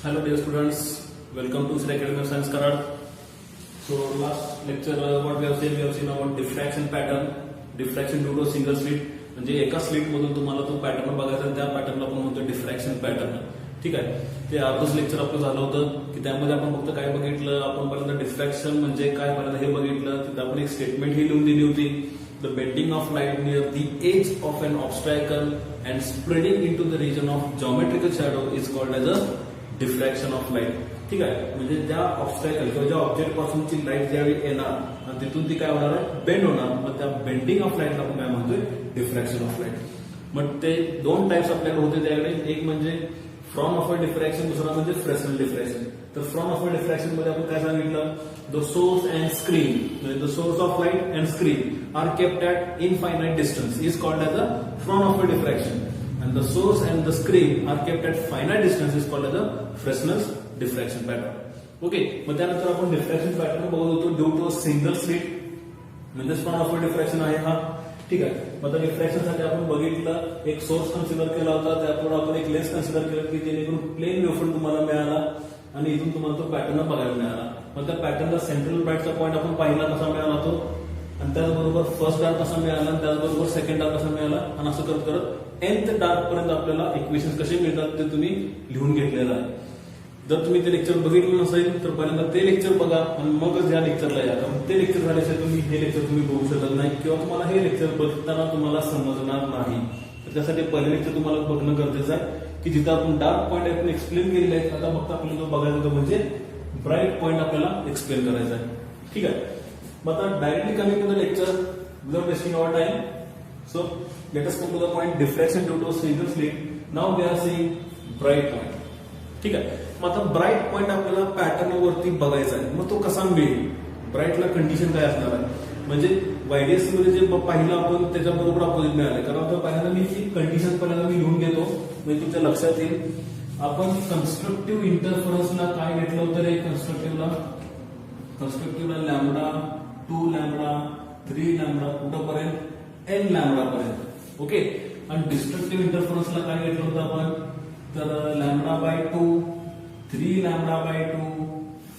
Hello dear students, welcome to Sri Academy of Science Karad. So last lecture what we have seen about diffraction pattern, diffraction due to single slit. म्हणजे एका slit मधून तुम्हाला तो pattern बघायचा त्या पॅटर्नला आपण म्हणतो डिफ्रॅक्शन पॅटर्न. ठीक आहे, ते अर्धच लेक्चर आपलं झालं होतं की त्यामध्ये आपण फक्त काय बघितलं, आपण पहिल्यांदा डिफ्रॅक्शन म्हणजे काय पहिल्यांदा हे बघितलं. तिथे आपण एक स्टेटमेंट ही लिहून दिली होती, the bending of light near the edge of an obstacle and spreading into the region of geometrical shadow is called as a diffraction of light. ठीक आहे, म्हणजे ज्या ऑब्स्टॅकल किंवा ज्या ऑब्जेक्ट पासूनची लाईट ज्यावेळी येणार आणि तिथून ती काय होणार आहे, बेंड होणार. मग त्या बेंडिंग ऑफ लाईटला आपण काय म्हणतोय, डिफ्रॅक्शन ऑफ लाईट. मग ते दोन टाइप्स आपल्याकडे होते त्यावेळी, एक म्हणजे फ्रॉम ऑफ अ डिफ्रॅक्शन, दुसरा म्हणजे फ्रेस्नेल डिफ्रॅक्शन. तर फ्रॉम ऑफ अ डिफ्रॅक्शन मध्ये आपण काय सांगितलं, द सोर्स अँड स्क्रीन म्हणजे the source of light and screen are kept at infinite distance is called as a Fraunhofer diffraction. And the source and the screen are kept at finite distance is called as a Fresnel's diffraction pattern. Okay, मग त्यानंतर आपण diffraction pattern बघत होतो due to single slit म्हणजे from of diffraction आहे हा. ठीक आहे, मग आता डिफ्रॅक्शन साठी आपण बघितलं एक सोर्स कन्सिडर केला होता, त्यापुढे आपण एक लेन्स कन्सिडर केलं की जेणेकरून प्लेन वेव्हफ्रंट तुम्हाला मिळाला आणि इथून तुम्हाला तो पॅटर्न बघायला मिळाला. मग त्या पॅटर्नला सेंट्रल ब्राईटचा पॉईंट आपण पाहिला कसा मिळाला तो, आणि त्याचबरोबर फर्स्ट डार्क कसा मिळाला आणि त्याचबरोबर सेकंड डार्क कसा मिळाला, आणि असं करत करत nth डार्क पर्यंत आपल्याला इक्वेशन कसे मिळतात ते तुम्ही लिहून घेतलेलं आहे. जर तुम्ही ते लेक्चर बघितलं नसेल तर पहिल्यांदा ते लेक्चर बघा आणि मगच या लेक्चरला या, कारण ते लेक्चर झाल्याशिवाय तुम्ही हे लेक्चर तुम्ही बघू शकत नाही किंवा तुम्हाला हे लेक्चर बघताना तुम्हाला समजणार नाही. तर त्यासाठी पहिले लेक्चर तुम्हाला बघणं गरजेचं आहे की जिथं आपण डार्क पॉईंट आपण एक्सप्लेन केलेले आहेत. आता फक्त आपल्याला जो बघायचा होता म्हणजे ब्राईट पॉईंट आपल्याला एक्सप्लेन करायचा आहे. ठीक आहे, मग आता directly coming to the lecture without wasting our time. So let us come to the point diffraction due to single slit. Now we are seeing bright point. ठीक आहे, मग आता ब्राईट पॉईंट आपल्याला पॅटर्न वरती बघायचा आहे. मग तो कसा मिळेल, ब्राईटला कंडिशन काय असणार आहे, म्हणजे YDS मध्ये जे पाहिलं आपण त्याच्याबरोबर अपोजिट मिळाले. कारण आता पहिल्यांदा मी ही कंडिशन पहिल्यांदा मी लिहून घेतो म्हणजे तुमच्या लक्षात येईल. आपण कन्स्ट्रक्टिव्ह इंटरफरन्सला काय घेतलं होतं रे, कन्स्ट्रक्टिव्हला लॅम्बडा 2 लॅम्बडा 3 लॅम्बडा कुठपर्यंत n लॅम्बडा पर्यंत. ओके, आणि डिस्ट्रक्टिव्ह इंटरफरन्सला काय घेतलं होतं आपण, तर lambda by 2 3 lambda by 2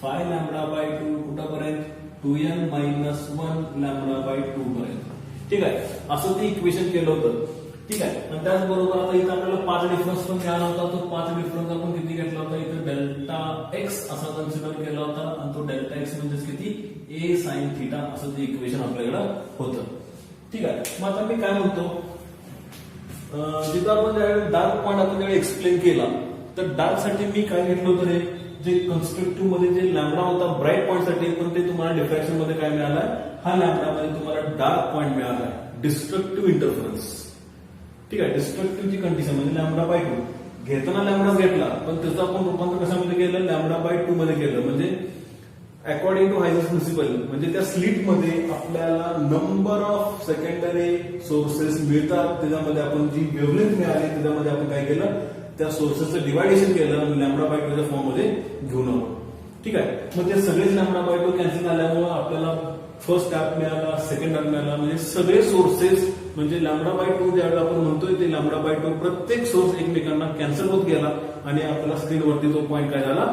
5 lambda by 2 कुठपर्यंत 2n मायनस 1 लॅम्बडा बाय 2 पर्यंत. ठीक आहे, असं ते इक्वेशन केलं होतं. ठीक आहे, आणि त्याचबरोबर आता इथं आपल्याला 5 डिफरन्स पण मिळाला होता. तो 5 डिफरन्स आपण किती घेतला होता, इथं डेल्टा एक्स असा कन्सिडर केला होता, आणि तो डेल्टा एक्स म्हणजेच किती, ए साइन थिटा असं ते इक्वेशन आपल्याकडे होतं. ठीक आहे, मग आता मी काय म्हणतो, जिथं आपण ज्यावेळी डार्क पॉईंट आपण ज्यावेळी एक्सप्लेन केला तर डार्क साठी मी काय घेतलं होतं रे, जे कन्स्ट्रक्टिव्ह मध्ये जे लॅम्बडा होता ब्राईट पॉईंट साठी, पण ते तुम्हाला डिफ्रॅक्शन मध्ये काय मिळालाय, हा लॅम्बडा मध्ये तुम्हाला डार्क पॉईंट मिळालाय, डिस्ट्रक्टिव्ह इंटरफरन्स. ठीक आहे, डिस्ट्रक्टिव्हची कंडिशन म्हणजे लॅम्बडा बाय 2 घेताना लॅम्बडा घेतला, पण त्याचं आपण रूपांतर कशामध्ये केलं, लॅम्बडा बाय 2 मध्ये केलं. म्हणजे अकॉर्डिंग टू हायझेन्स प्रिन्सिपल म्हणजे त्या स्लिट मध्ये आपल्याला नंबर ऑफ सेकंडरी सोर्सेस मिळतात, त्याच्यामध्ये आपण जी वेव्हलेंथ मिळाली त्याच्यामध्ये आपण काय केलं, त्या सोर्सेसचं डिवायडेशन केलं आणि लॅम्बडा बाय 2 च्या फॉर्म मध्ये घेऊन आलो. ठीक आहे, मग ते सगळेच लॅम्बडा बाय 2 कॅन्सल झाल्यामुळे आपल्याला फर्स्ट डार्क मिळाला, सेकंड डार्क मिळाला, म्हणजे सगळे सोर्सेस म्हणजे लॅम्बडा बाय 2 ज्यावेळेला आपण म्हणतोय ते लॅम्बडा बाय 2 प्रत्येक सोर्स एकमेकांना कॅन्सल होत गेला आणि आपल्याला स्क्रीनवरती तो पॉईंट काय झाला,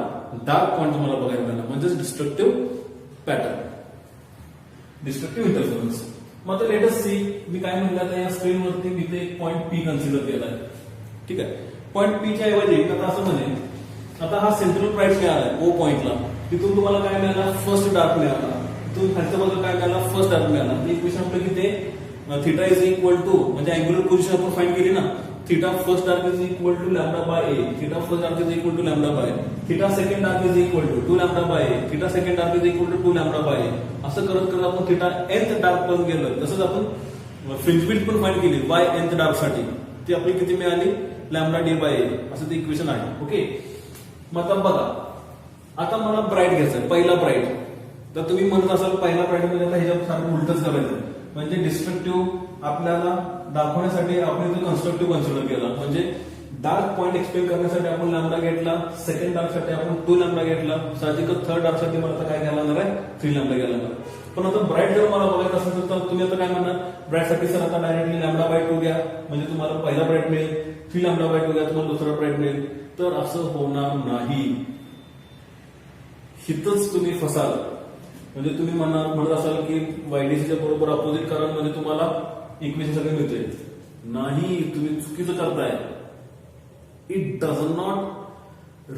डार्क पॉईंट तुम्हाला बघायला मिळाला, म्हणजेच डिस्ट्रक्टिव्ह पॅटर्न, डिस्ट्रक्टिव्ह इंटरफरन्स. मग आता लेट अस सी, मी काय म्हणलं आता या स्क्रीनवरती मी ते एक पॉईंट पी कन्सिडर केला आहे. ठीक आहे, पॉईंट पी च्या ऐवजी आता असं म्हणेल, आता हा सेंट्रल ब्राईट मिळाला ओ पॉईंटला, तिथून तुम्हाला काय मिळाला, फर्स्ट डार्क मिळाला, तिथून खालच्या बाजूला काय मिळाला, फर्स्ट डार्क मिळाला. इक्वेशन आपलं किती, थिटा इज इक्वल टू म्हणजे अँग्युलर पोझिशन आपण फाइंड केली ना, theta first dark is equal to lambda by a, theta first dark is equal to lambda by, theta second dark is equal to 2 lambda by a, theta second dark is equal to 2 lambda by a. असं करत करत आपण theta nth dark पर्यंत गेलो. तसंच आपण fringe built पण find केली बाय nth डार्क साठी, ती आपली किती मिळाली, लॅम्बडा डी बाय ए असं ते इक्वेशन आहे. ओके, मग आता बघा, आता मला ब्राईट घ्यायचं पहिला ब्राईट. तर तुम्ही म्हणत असाल पहिला ब्राईट म्हणजे आता ह्याच्यात सारखं उलटच करायचं, म्हणजे डिस्ट्रक्टिव्ह आपल्याला दाखवण्यासाठी आपण इथे कन्स्ट्रक्टिव्ह कन्सिडर केला. म्हणजे डार्क पॉईंट एक्सप्लेन करण्यासाठी आपण लॅम्बडा घेतला, सेकंड डार्क साठी आपण 2 लॅम्बडा घेतला, साहजिकच थर्ड डार्क साठी मला काय घ्यायला लागणार आहे, 3 लॅम्बडा घ्यायला लागणार. पण आता ब्राईट जर मला बघायचं असेल तर तुम्ही आता काय म्हणणार, ब्राईट साठी सर आता डायरेक्टली लॅम्बडा बाय 2 घ्या म्हणजे तुम्हाला पहिला ब्राईट मिळेल. 3 लॅम्बडा बाय 2 घ्या तुम्हाला दुसरा ब्राईट मिळेल. तर असं होणार नाही. हिथंच तुम्ही फसाल. म्हणजे तुम्ही म्हणत असाल की वायडीसीच्या बरोबर अपोजिट कारण म्हणजे तुम्हाला इक्वेशन सगळे मिळते. नाही, तुम्ही चुकीचं करताय. इट डज नॉट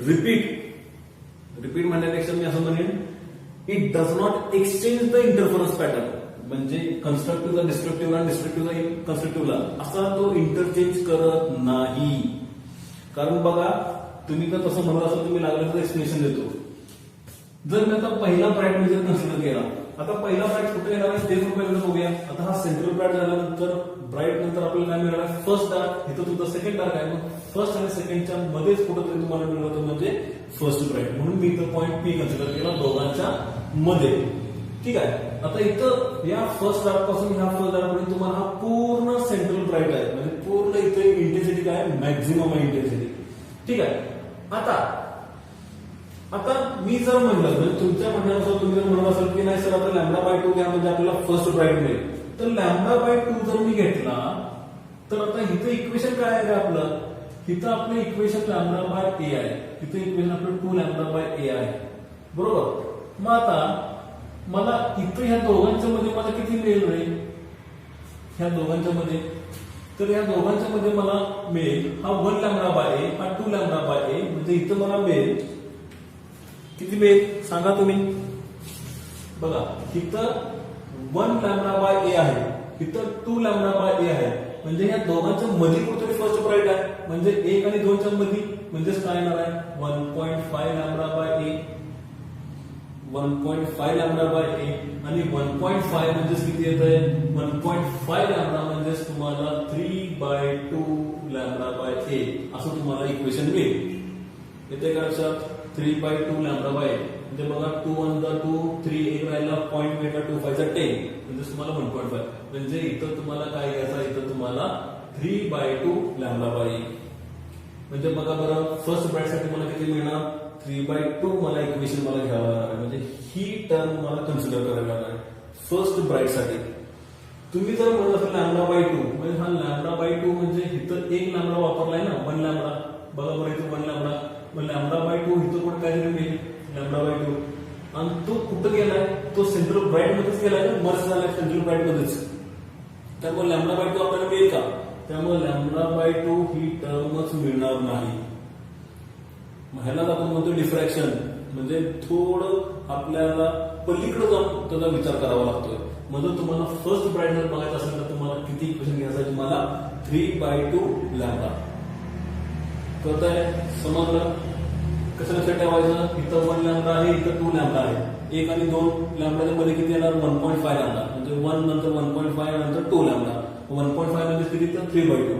रिपीट म्हणण्यापेक्षा मी असं म्हणेन, it does not exchange the interference pattern. म्हणजे कन्स्ट्रक्टिव्हला डिस्ट्रक्टिव्हला आणि डिस्ट्रक्टिव्हला कन्स्ट्रक्टिव्हला असा तो इंटरचेंज करत नाही. कारण बघा, तुम्ही तर तसं म्हणत असाल, तुम्ही लागलं तर एक्सप्लेनेशन देतो. जर मी आता पहिला ब्राईट मी जर कन्सिडर केला, आता पहिला ब्राईट कुठे येणार आहे ते पण पहिल्यांदा बघूया. आता हा सेंट्रल ब्राईट झाल्यानंतर ब्राईट नंतर आपल्याला काय मिळणार आहे, फर्स्ट डार्क. इथं तुमचा सेकंड डार्क आहे. मग फर्स्ट आणि सेकंडच्या मध्येच कुठेतरी तुम्हाला मिळवतं म्हणजे फर्स्ट ब्राईट. म्हणून मी इथं पॉईंट पी कन्सिडर केला दोघांच्या मध्ये. ठीक आहे. आता इथं या फर्स्ट डार्क पासून ह्या फर्स्ट डार्क पर्यंत तुम्हाला हा पूर्ण सेंट्रल ब्राईट आहे. म्हणजे पूर्ण इथे इंटेन्सिटी काय, मॅक्झिमम आहे इंटेन्सिटी. ठीक आहे. आता मी जर म्हणलं, म्हणजे तुमच्या म्हणण्यानुसार तुम्ही जर म्हणत असाल की नाही सर आता लॅम्बडा बाय 2 घ्या म्हणजे आपल्याला फर्स्ट ब्राईट मिळेल, तर लॅम्बडा बाय 2 जर मी घेतला तर आता इथं इक्वेशन काय आहे आपलं, इथं आपलं इक्वेशन लॅम्बडा बाय ए आहे. इथं इक्वेशन आपलं 2 लॅम्बडा बाय ए आहे. बरोबर. मग आता मला इथं ह्या दोघांच्या मध्ये मला किती मिळेल रे, ह्या दोघांच्या मध्ये, तर या दोघांच्या मध्ये मला मिळेल हा 1 लॅम्बडा बाय ए, हा 2 लॅम्बडा बाय ए. म्हणजे इथं मला मिळेल किती मिळेल सांगा तुम्ही. बघा, इथं 1 लॅम्बडा बाय ए आहे, इथं 2 लॅम्बडा बाय ए आहे. म्हणजे या दोघांच्या मध्ये कुठेतरी फर्स्ट ब्राईट आहे. म्हणजे 1 आणि 2 च्या मध्ये म्हणजेच काय येणार आहे 1.5 lambda by A, 1.5 lambda by ए. आणि 1.5 म्हणजेच किती येत आहे 1.5 लॅम्बडा म्हणजेच तुम्हाला 3/2 लॅम्बडा बाय ए असं तुम्हाला इक्वेशन मिळेल. येते का लक्षात. 3/2 लॅम्बडा बाय ए म्हणजे बघा 2 1 2 3 एक राहिला पॉईंट मिळाला 2 5 10 म्हणजे तुम्हाला 1.5. म्हणजे इथं तुम्हाला काय घ्यायचं, इथं तुम्हाला 3/2 लॅम्बडा बाय ए. म्हणजे बघा बरं, फर्स्ट ब्राईट साठी मला किती मिळणार 3/2 मला इक्वेशन मला घ्यावं लागणार आहे. म्हणजे ही टर्म मला कन्सिडर करावी लागणार आहे फर्स्ट ब्राईट साठी. तुम्ही जर म्हणत असाल लॅम्बडा बाय 2 म्हणजे हा लॅम्बडा बाय 2 म्हणजे इथं 1 लॅम्बडा वापरलाय ना, 1 लॅम्बडा. बघा बरं, इथं 1 लॅम्बडा. मग लॅम्बडा बाय 2 इथं पण काय मिळेल लॅम्बडा बाय 2. आणि तो कुठं गेलाय, तो सेंट्रल ब्राईट मध्येच गेलाय ना, मर्ज झालाय सेंट्रल ब्राईट मध्येच. त्यामुळे लॅम्बडा बाय 2 आपल्याला मिळेल का, त्यामुळे लॅम्बडा बाय 2 ही टर्मच मिळणार नाही. ह्यालाच आपण म्हणतो डिफ्रॅक्शन. म्हणजे थोडं आपल्याला पलीकडे जाऊन त्याचा विचार करावा लागतोय. म्हणजे तुम्हाला फर्स्ट ब्राईट जर बघायचं असेल तर तुम्हाला किती इक्वेशन घ्यायचं आहे, तुम्हाला 3/2 लॅम्बडा. कळतंय, समजलं. कसं लक्षात ठेवायचं, इथं 1 लॅम्बडा आहे, इथं 2 लॅम्बडा आहे. 1 आणि 2 लॅम्बडाच्या मध्ये किती येणार 1.5 लॅम्बडा. म्हणजे 1 नंतर 1.5 नंतर 2 लॅम्बडा. 1.5 म्हणजे किती तर 3/2.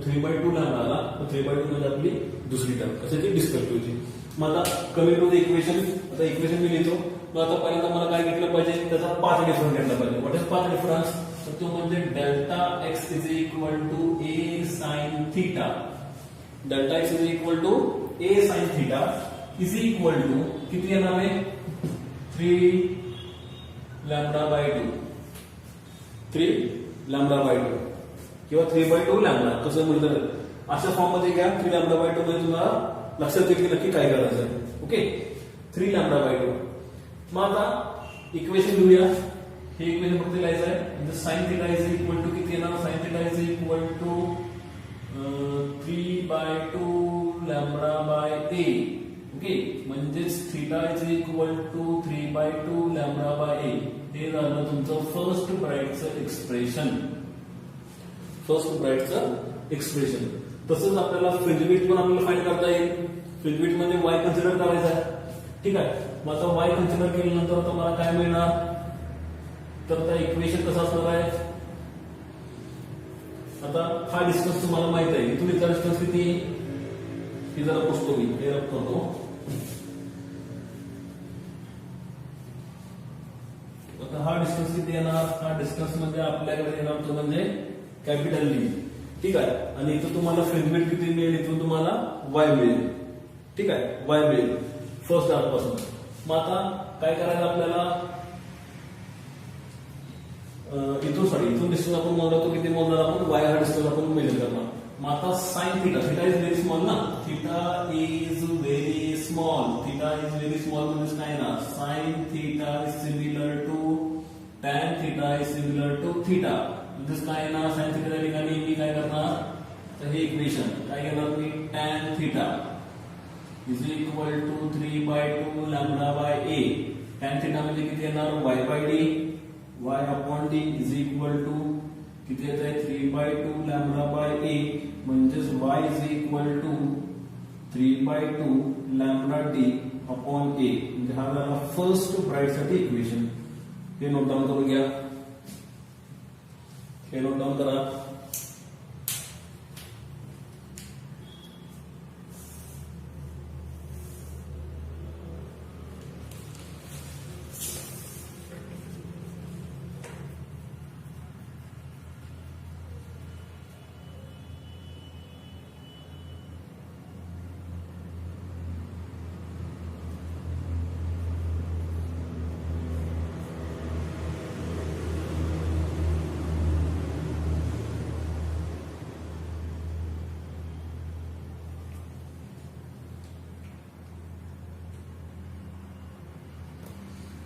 3/2 लॅम्बडा आला. 3/2 म्हणजे आपली दुसरी टर्म कशाची, डिस्क्रिप्टिव्हची. मग आता कमी टू द इक्वेशन. आता इक्वेशन मी लिहितो. मग आता पहिल्यांदा मला काय घेतलं पाहिजे, त्याचा 5 डिफरन्स घेतला पाहिजे. व्हॉट इज 5 डिफरन्स, तर तो म्हणजे delta x is equal to a sine theta. Delta x is equal to a sine theta is equal to किती येणार आहे 3 लॅम्बडा बाय 2. 3 लॅम्बडा बाय 2 किंवा 3/2 लॅम्बडा कसं म्हणतात, अशा फॉर्म मध्ये घ्या. 3 लॅम्बडा बाय 2 मध्ये तुम्हाला लक्षात येईल की नक्की काय करायचं आहे. Okay, 3 lambda by 2. मग आता इक्वेशन लिहूया. हे इक्वेशन फक्त लिहायचं आहे. म्हणजे sine theta is equal to किती येणार, sine theta is equal to 3/2 lambda by a. Okay, म्हणजेच theta is equal to 3/2 lambda by a. हे झालं तुमचं फर्स्ट ब्राईटचं एक्सप्रेशन. फर्स्ट ब्राईटचं एक्सप्रेशन. तसंच आपल्याला फ्रिंज विड्थ पण आपल्याला फाइंड करता येईल. फ्रिंज विड्थ मध्ये वाय कन्सिडर करायचा आहे. ठीक आहे. मग आता वाय कन्सिडर केल्यानंतर आता मला काय मिळणार, तर त्या इक्वेशन कसं असणार आहे. आता हा डिस्टन्स तुम्हाला माहित आहे, इथून इथला डिस्टन्स किती, हे जरा पुसतो मी, हे रब करतो. आता हा डिस्टन्स किती येणार, हा डिस्टन्स म्हणजे आपल्याकडे येणार तो म्हणजे कॅपिटल डी. ठीक आहे. आणि इथं तुम्हाला फ्रिंज विड्थ किती मिळेल, इथून तुम्हाला वाय मिळेल. ठीक आहे, वाय मिळेल फर्स्ट डार्क पासून. मग आता काय करायचं आपल्याला, इथून डिस्टन्स आपण मोजला, तो किती मोजणार आपण, वाय हा डिस्टन्स आपण मेजर करणार. मग आता sine theta, theta is very small ना, theta is very small, theta is very small म्हणजे काय ना, sine theta is similar to tan theta is similar to theta, म्हणजे काय ना, साइन थिटाच्या ठिकाणी मी काय करणार, तर हे इक्वेशन काय करणार मी, tan theta is equal to 3/2 lambda by a, tan theta म्हणजे किती येणार, y by d, y upon d is equal to किती येत आहे, 3/2 लॅम्बडा बाय ए, म्हणजेच y is equal to 3/2 lambda d upon a, म्हणजे हा झाला फर्स्ट ब्राइट साठी इक्वेशन. हे नोट डाऊन करून घ्या, हे नोट डाऊन करा.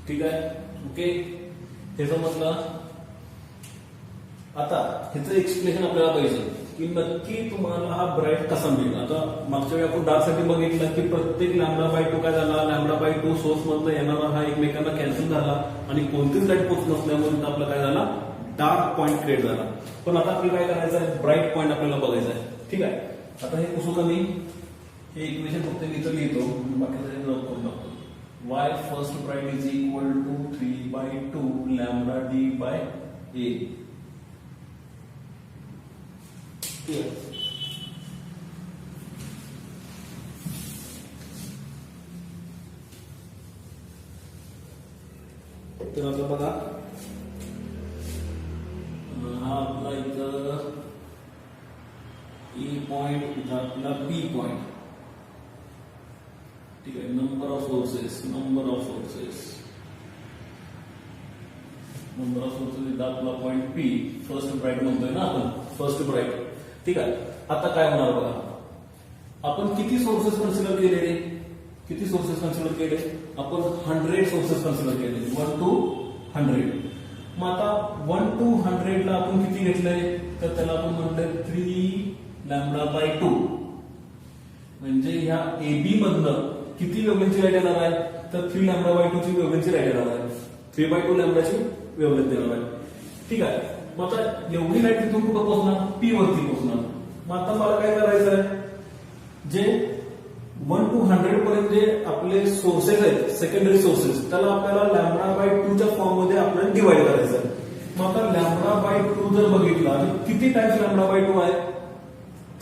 ठीक आहे, ओके, हे समजलं. आता ह्याचं एक्सप्लेनेशन आपल्याला पाहिजे की नक्की तुम्हाला हा ब्राइट कसा मिळेल. आता मागच्या वेळी आपण डार्क साठी बघितलं की प्रत्येक लॅम्बडा बाय 2 काय झाला, लॅम्बडा बाय 2 सोर्स मधनं येणारा हा एकमेकांना कॅन्सल झाला आणि कोणतीच लाईट पोहोच नसल्यामुळे आपला काय झाला, डार्क पॉईंट क्रिएट झाला. पण आता आपल्याला काय करायचं आहे, ब्राईट पॉईंट आपल्याला बघायचा आहे. ठीक आहे, आता हे कसं कमी, हे इक्वेशन फक्त मी इथं लिहितो, बाकीचं नोट करून टाकतो. y first bright is equal to 3/2 lambda d by a. Clear? तर आता बघा, हा आपला इथं E पॉइंट, इथं आपला B पॉइंट. ठीक आहे, number of sources, number of sources इथं आपला पॉइंट पी, फर्स्ट ब्राइट म्हणतोय ना आपण, फर्स्ट ब्राइट. ठीक आहे, आता काय होणार बघा, आपण किती सोर्सेस कन्सिडर केले, किती सोर्सेस कन्सिडर केले, आपण 100 सोर्सेस कन्सिडर केले, 1 to 100. मग आता 1 to 100 ला आपण किती घेतलंय, तर त्याला आपण म्हणतोय 3 लॅम्बडा बाय 2, म्हणजे ह्या एबी मधनं किती वेव्हलेंथची लाईट येणार आहे, तर 3 लॅम्बडा बाय 2 ची वेव्हलेंथची लाईट येणार आहे, 3/2 लॅम्बडाची वेव्हलेंथ येणार आहे. ठीक आहे, मग आता एवढी लाईट तिथून कुठं पोहोचणार, पी वरती पोहोचणार. मग आता मला काय करायचं आहे, जे 1 to 100 पर्यंत जे आपले सोर्सेस आहेत, सेकंडरी सोर्सेस, त्याला आपल्याला लॅम्बडा बाय 2 च्या फॉर्म मध्ये आपल्याला डिवाइड करायचं आहे. मग आता लॅम्बडा बाय 2 जर बघितला तर किती टाइम्स लॅम्बडा बाय 2 आहे,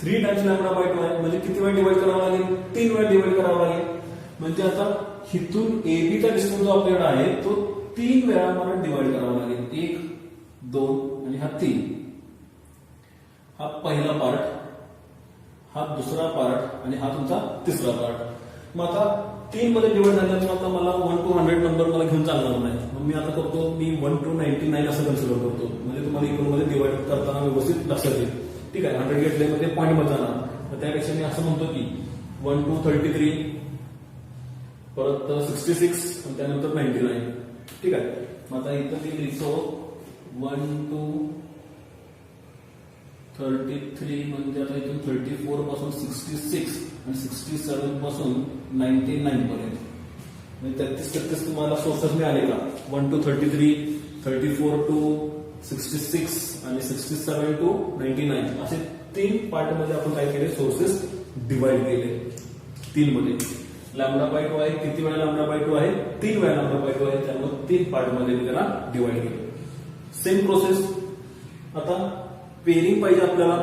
3 टाइम्स लॅम्बडा बाय 2 आहे, म्हणजे किती वेळा डिवाइड करावं लागेल, 3 वेळा डिवाइड करावं लागेल. म्हणजे आता हिथून एबीचा डिस्टन्स जो आपल्याकडे आहे तो 3 वेळा मला डिवाइड करावा लागेल, 1, 2 आणि हा 3. हा पहिला पार्ट, हा दुसरा पार्ट आणि हा तुमचा तिसरा पार्ट. मग आता 3 मध्ये डिवाइड झाल्यानंतर आता मला 1 to 100 नंबर मला घेऊन चालणार नाही. मग मी आता करतो, मी 1 to 99 असं कन्सिडर करतो, म्हणजे तुम्हाला इकडून मध्ये डिवाइड करताना व्यवस्थित लक्षात येईल. ठीक आहे, 100 घेतले म्हणजे पॉईंट मध्ये जाणार, तर त्यापेक्षा मी असं म्हणतो की 1 to 33, परत 66 आणि त्यानंतर 99. ठीक आहे, मग आता इथं मी लिहितो 1 to 33, म्हणजे आता इथून 34 पासून 66 आणि 67 पासून 99 पर्यंत, म्हणजे 33 तुम्हाला सोर्सेस मिळाले का, 1 to 33, 34 to 66 आणि 67 to 99 असे 3 पार्ट मध्ये आपण काय केले, सोर्सेस डिवाइड केले 3 मध्ये. लॅम्बडा बाय 2 आहे, किती वेळा लॅम्बडा बाय 2 आहे, 3 वेळा लॅम्बडा बाय 2 आहे, त्यामुळे 3 पार्ट मध्ये मी त्याला डिवाइड केलं. सेम प्रोसेस, आता पेरिंग पाहिजे आपल्याला,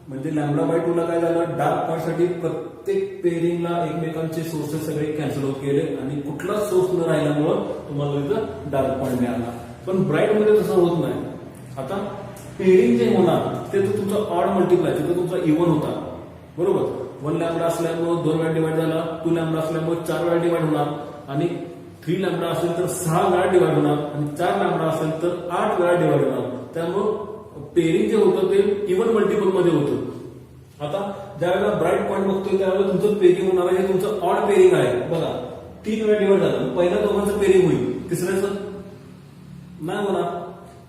म्हणजे लॅम्बडा बाय 2 ला काय झालं, डार्क पॉईंट साठी प्रत्येक पेरिंगला एकमेकांचे सोर्सेस सगळे कॅन्सल होत गेले आणि कुठला सोर्स न राहिल्यामुळं तुम्हाला इथं डार्क पॉईंट मिळाला. पण ब्राईट मध्ये तसं होत नाही. आता पेरिंग जे होणार ते तर तुमचा ऑड मल्टिप्लाय, तिथं तुमचा इव्हन होता, बरोबर. 1 लॅम्बडा असल्यामुळे 2 वेळा डिवाइड झाला, 2 लॅम्बडा असल्यामुळे 4 वेळा डिवाइड होणार, आणि 3 लॅम्बडा असेल तर 6 वेळा डिवाइड होणार, आणि 4 लॅम्बडा असेल तर 8 वेळा डिवाइड होणार. त्यामुळे पेरिंग जे होतं ते इव्हन मल्टिपल मध्ये होतं. आता ज्यावेळेला ब्राईट पॉईंट बघतोय त्यावेळेला तुमचं पेरिंग होणार आहे, हे तुमचं ऑड पेरिंग आहे बघा, 3 वेळा डिवाइड झालं, पहिल्या दोघांचं पेरिंग होईल, तिसऱ्याचं नाही होणार,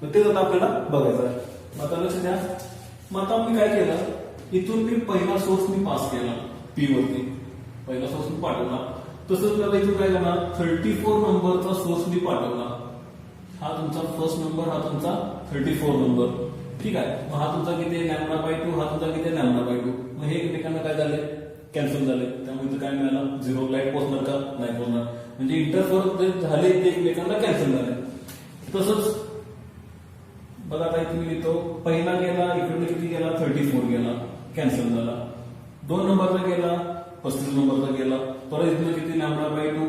मग तेच आता आपल्याला बघायचं आहे. आता लक्ष द्या. मग आता मी काय केलं, इथून मी पहिला सोर्स मी पास केला पी वरती, पहिला सोर्स मी पाठवला. तसंच मला इथून काय करणार, 34 नंबरचा सोर्स मी पाठवला. हा तुमचा फर्स्ट नंबर, हा तुमचा 34 नंबर. ठीक आहे. मग हा तुमचा किती आहे λ/2, हा तुमचा किती आहे λ/2. मग हे एकमेकांना काय झाले, कॅन्सल झाले. त्यामुळे इथं काय मिळालं, 0. लाईट पोहोचणार का, नाही पोहोचणार. म्हणजे इंटरफेअर झाले ते एकमेकांना कॅन्सल झाले. तसंच बघा आता इथे मी लिहितो, पहिला गेला इकडे किती गेला, 34 गेला, कॅन्सल झाला. 2 नंबरचा गेला, 35 नंबरचा गेला, परत इथलं किती λ/2,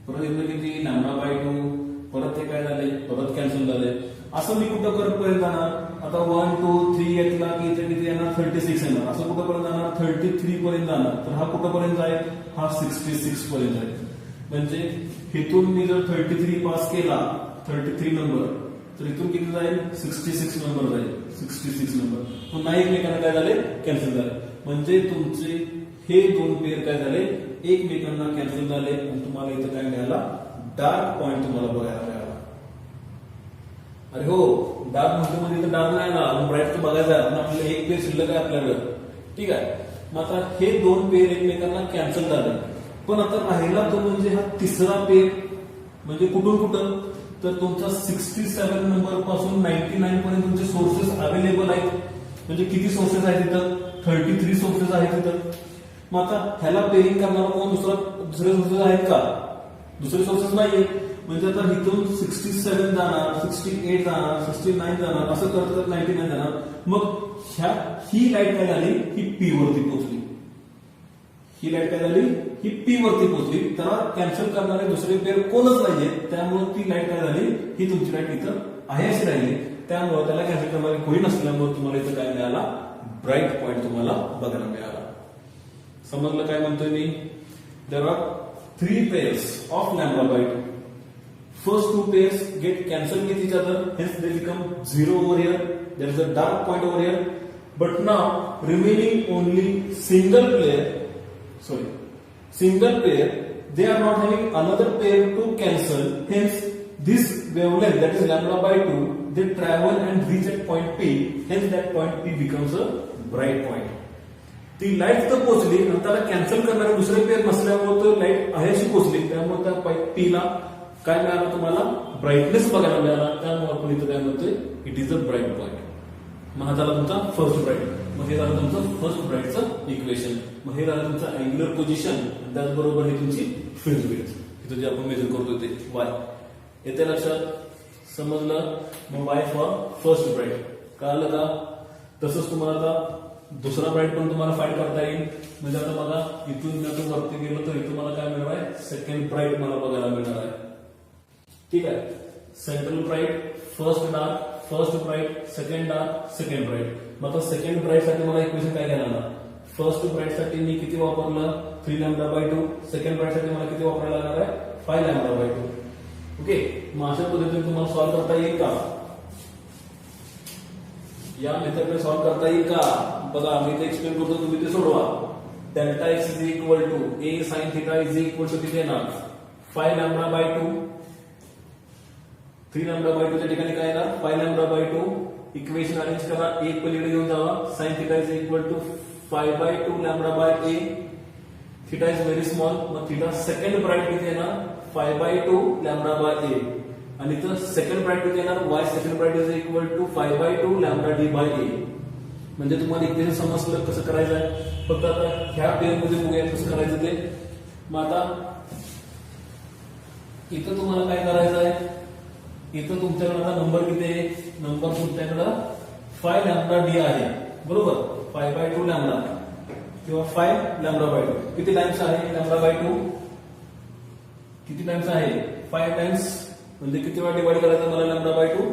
परत इथलं किती λ/2, परत ते काय झाले, परत कॅन्सल झाले. असं मी कुठं पर्यंत जाणार, आता 1 2 3 येतला की इथे किती येणार, 36 येणार. असं कुठं पर्यंत जाणार, 33 पर्यंत जाणार. तर हा कुठं पर्यंत जाईल, हा 66 पर्यंत जाईल. म्हणजे इथून मी जर 33 पास केला, 33 नंबर, तर इथून किती जाईल, 66 नंबर जाईल, 66 नंबर. पुन्हा एकमेकांना काय झाले, कॅन्सल झाले. म्हणजे तुमचे हे 2 पेअर काय झाले, एकमेकांना कॅन्सल झाले. आणि तुम्हाला इथं काय मिळाला, डार्क पॉईंट तुम्हाला बघायला मिळाला. अरे हो, डार्क म्हणजे इथं डार्क नाही ना, ब्राईट तर बघायचा आहे. आपल्याला एक पेअर शिल्लक आहे आपल्याकडे. ठीक आहे. मग आता हे 2 पेअर एकमेकांना कॅन्सल झाले. पण आता राहिला तो म्हणजे हा तिसरा पेअर, म्हणजे कुठून कुठं, तर तुमचा 67 नंबर पासून 99 पर्यंत तुमचे सोर्सेस अवेलेबल आहेत. म्हणजे किती सोर्सेस आहेत तिथं, 33 सोर्सेस आहेत तिथं. मग आता ह्याला पेरिंग करणारा कोण दुसरे सोर्सेस आहेत का, दुसरे सोर्सेस नाहीये. म्हणजे आता इथून 67 जाणार, 68 जाणार, 69 जाणार, असं करत 99 जाणार. मग ही लाईट काय झाली, ही पी वरती पोहोचली. ही लाईट काय झाली, ही पी वरती पोहोचली. त्याला कॅन्सल करणारे दुसरे पेअर कोणच नाहीये. त्यामुळे ती लाईट काय झाली, ही तुमची लाईट इथं आहे अशी राहिली. त्यामुळे त्याला कॅन्सल करणारे कोणी नसल्यामुळे तुम्हाला इथं काय मिळाला, ब्राईट पॉईंट तुम्हाला बघायला मिळाला. समजलं काय म्हणतोय मी. There are 3 pairs of λ/2. First 2 pairs get cancelled with each other, hence they become 0 over here. There is a dark point over here. But now remaining only single pair, they are not having another pair to cancel. Hence this wavelength, that is λ/2, they travel and reach at point P. Hence that point P becomes a bright point. ती light तर पोहोचली आणि त्याला cancel करणारे दुसरे pair नसल्यामुळे तो light आहे अशी पोहोचली. त्यामुळे त्या पीला काय मिळालं, तुम्हाला ब्राईटनेस बघायला मिळाला. त्यामुळे आपण इथं काय म्हणतोय, it is a bright point. मग हा झाला तुमचा फर्स्ट ब्राईट. मग हे झालं तुमचं फर्स्ट ब्राईटचं इक्वेशन. मग हे झालं तुमचं अँग्युलर पोझिशन, त्याचबरोबर ही तुमची फेज विड्थ, इथं जे आपण मेजर करतोय ते वाय. येते लक्षात, समजलं. मग वाय फॉर फर्स्ट ब्राईट कळालं का. तसंच तुम्हाला आता दुसरा ब्राईट पण तुम्हाला फाइंड करता येईल. म्हणजे आता बघा, इथून मी वरती गेलो तर इथून मला काय मिळणार आहे, सेकंड ब्राईट मला बघायला मिळणार आहे. ठीक आहे. Central bright, first dark, first bright, second dark, second bright. मग आता सेकंड ब्राईट साठी मला इक्वेशन काय घ्यायला, फर्स्ट ब्राईट साठी मी किती वापरलं, 3 λ/2. सेकंड ब्राईट साठी मला किती वापरायला लागणार आहे, 5 λ/2. ओके. मग अशा पद्धतीने तुम्हाला सॉल्व्ह करता येईल का, या मेथडने सॉल्व्ह करता येईल का. बघा मी ते एक्सप्लेन करतो, तुम्ही ते सोडवा. Delta x is equal to a sine theta is equal to किती येणार, 5 λ/2. 3 λ/2 च्या ठिकाणी काय येणार, 5 λ/2. इक्वेशन अरेंज करा, एक पलीकडे घेऊन जावा. Sine theta is equal to 5/2 λ/a. Theta is very small. मग थिटा सेकंड ब्राईट किती येणार, 5/2 λ/a. आणि इथं सेकंड ब्राईट किती येणार, y second bright is equal to 5/2 λd/a. म्हणजे तुम्हाला इक्वेशन समजलं कसं करायचं आहे. फक्त आता ह्या पेअर मध्ये बघूया कसं करायचं ते. मग आता इथं तुम्हाला काय करायचं आहे, इथं तुमच्याकडे आता नंबर किती आहे, नंबर तुमच्याकडं 5 λd आहे बरोबर. 5/2 λ किंवा 5 λ/2 किती टाइम्स आहे, λ/2 किती टाइम्स आहे, 5 टाइम्स. म्हणजे किती वेळा डिवाइड करायचं मला λ/2,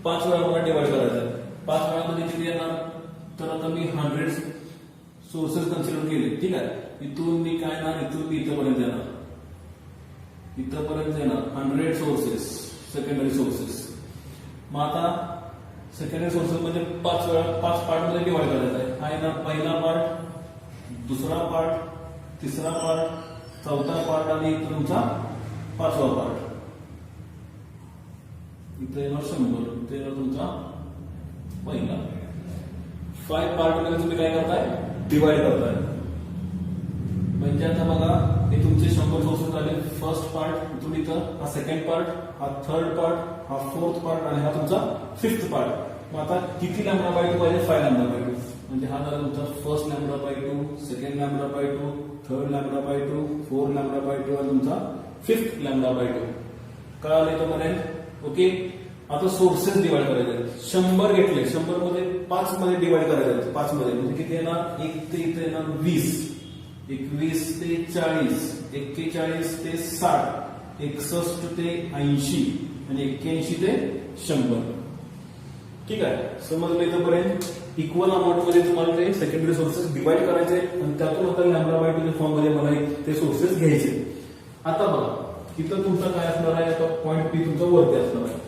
5 वेळा मला डिवाइड करायचं. 5 वेळामध्ये किती येणार, तर आता मी 100 सोर्सेस कन्सिडर केले. ठीक आहे. इथून मी काय येणार, इथून मी इथपर्यंत येणार, इथपर्यंत येणार 100 सोर्सेस सेकंडरी सोर्सेस. मग आता सेकंडरी सोर्सेस म्हणजे 5 वेळा 5 पार्ट मध्ये डिवाइड करायचं आहे. हा येणार पहिला पार्ट, दुसरा पार्ट, तिसरा पार्ट, चौथा पार्ट आणि इथं तुमचा पाचवा पार्ट. इथं येणार 100, इथं येणार तुमचा पहिला. 5 पार्ट मध्ये तुम्ही काय करताय, डिवाइड करताय. म्हणजे आता बघा हे तुमचे 100 सोर्सेस झाले. फर्स्ट पार्ट इथून इथं, हा सेकंड पार्ट, हा थर्ड पार्ट, हा फोर्थ पार्ट आणि हा तुमचा फिफ्थ पार्ट. मग आता किती लॅम्बडा बाय 2 पाहिजे, 5 लॅम्बडा बाय 2. म्हणजे हा झाला तुमचा first lambda by 2, second lambda by 2, third lambda by 2, fourth lambda by 2 आणि तुमचा फिफ्थ लॅम्बडा बाय 2. कळालं का मला? ओके. आता सोर्सेस डिवाइड करायचे. 100 घेतले, 100 मध्ये 5 मध्ये डिवाइड करायचे. 5 मध्ये म्हणजे किती येणार, 1 ते इथे येणार 20, 21 ते 40, 41 ते 60, 61 ते 80 आणि 81 ते 100. ठीक आहे, समजलं इथंपर्यंत? इक्वल अमाऊंट मध्ये तुम्हाला ते सेकंडरी सोर्सेस डिवाइड करायचे आणि त्यातून आता लॅम्बडा बाय 2 फॉर्म मध्ये मला ते सोर्सेस घ्यायचे. आता बघा इथं तुमचा काय असणार आहे, आता पॉईंट पी तुमचा वरती असणार आहे.